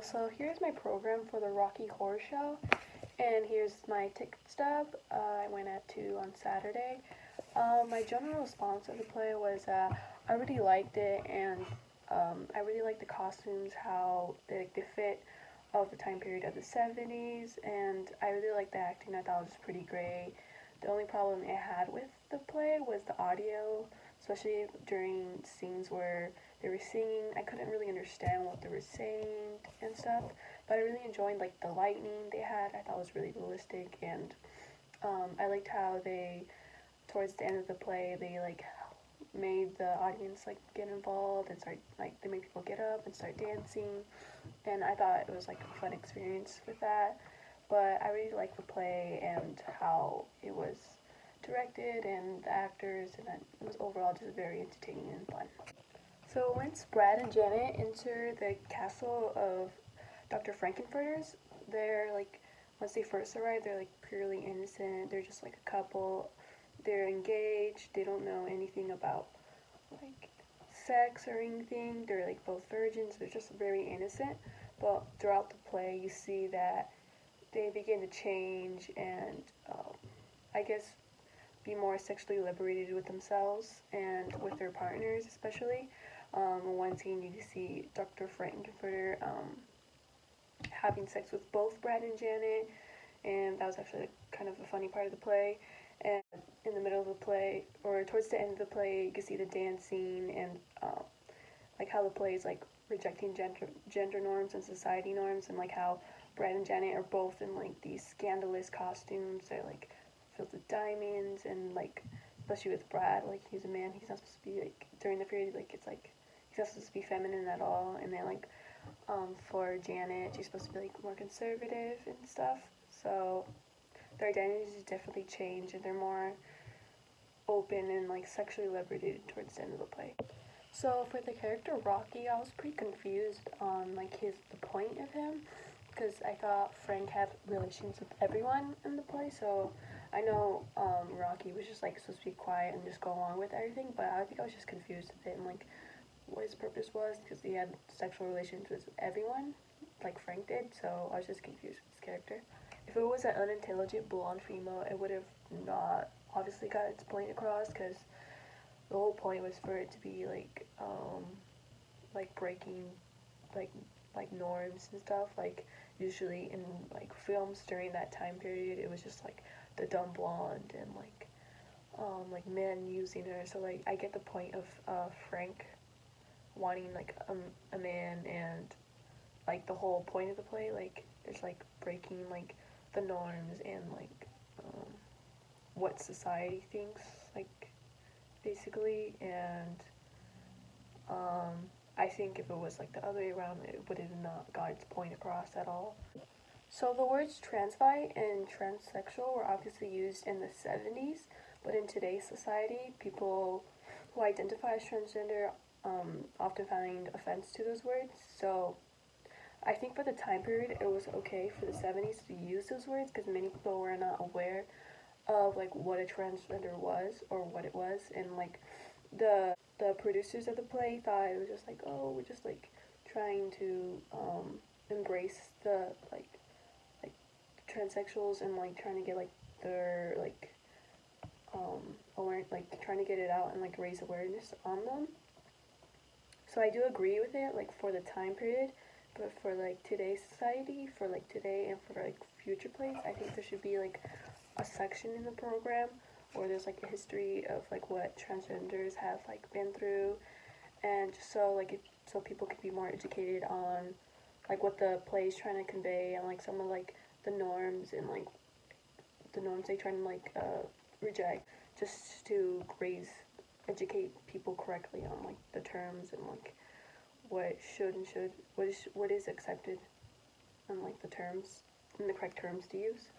So here's my program for the Rocky Horror Show, and here's my ticket stub. I went at 2 on Saturday. My general response of the play was I really liked it, and I really liked the costumes, how they fit of the time period of the 70s, and I really liked the acting. I thought it was pretty great. The only problem I had with the play was the audio, especially during scenes where they were singing. I couldn't really understand what they were saying and stuff, but I really enjoyed like the lightning they had. I thought it was really realistic, and I liked how they, towards the end of the play, they like made the audience like get involved and start like they made people get up and start dancing, and I thought it was like a fun experience with that. But I really liked the play and how it was directed and the actors, and it was overall just very entertaining and fun. So once Brad and Janet enter the castle of Dr. Frankenfurter's, they're like, once they first arrive, they're like purely innocent. They're just like a couple. They're engaged. They don't know anything about like sex or anything. They're like both virgins. They're just very innocent. But throughout the play, you see that they begin to change and I guess be more sexually liberated with themselves and with their partners, especially. In one scene, you can see Dr. Frankenfurter having sex with both Brad and Janet, and that was actually kind of a funny part of the play. And in the middle of the play, or towards the end of the play, you can see the dancing and like how the play is like rejecting gender norms and society norms, and like how Brad and Janet are both in like these scandalous costumes. They're like filled with diamonds, and like especially with Brad, like he's a man, he's not supposed to be like during the period, like it's like he's not supposed to be feminine at all, and then like for Janet, she's supposed to be like more conservative and stuff. So their identities definitely change, and they're more open and like sexually liberated towards the end of the play. So for the character Rocky, I was pretty confused on like the point of him, because I thought Frank had relations with everyone in the play. So I know Rocky was just like supposed to be quiet and just go along with everything, but I think I was just confused with it and like what his purpose was, because he had sexual relations with everyone, like Frank did. So I was just confused with his character. If it was an unintelligent blonde female, it would have not obviously got its point across, because the whole point was for it to be like breaking like like norms and stuff. Like usually in like films during that time period, it was just like the dumb blonde and like men using her. So like I get the point of Frank wanting like a man, and like the whole point of the play like is like breaking like the norms and like what society thinks, like basically. And um, I think if it was like the other way around, it would have not got its point across at all. So the words transvite and transsexual were obviously used in the 70s, but in today's society, people who identify as transgender often find offense to those words. So I think for the time period, it was okay for the 70s to use those words, because many people were not aware of like what a transgender was or what it was, and like the producers of the play thought it was just like, oh, we're just like trying to embrace the like transsexuals, and like trying to get like their like aware, like trying to get it out and like raise awareness on them. So I do agree with it like for the time period, but for like today's society, for like today and for like future plays, I think there should be like a section in the program where there's like a history of like what transgenders have like been through, and just so like so people can be more educated on like what the play is trying to convey, and like some of like the norms and like the norms they try to like reject, just to educate people correctly on like the terms and like what is accepted, and like the terms and the correct terms to use.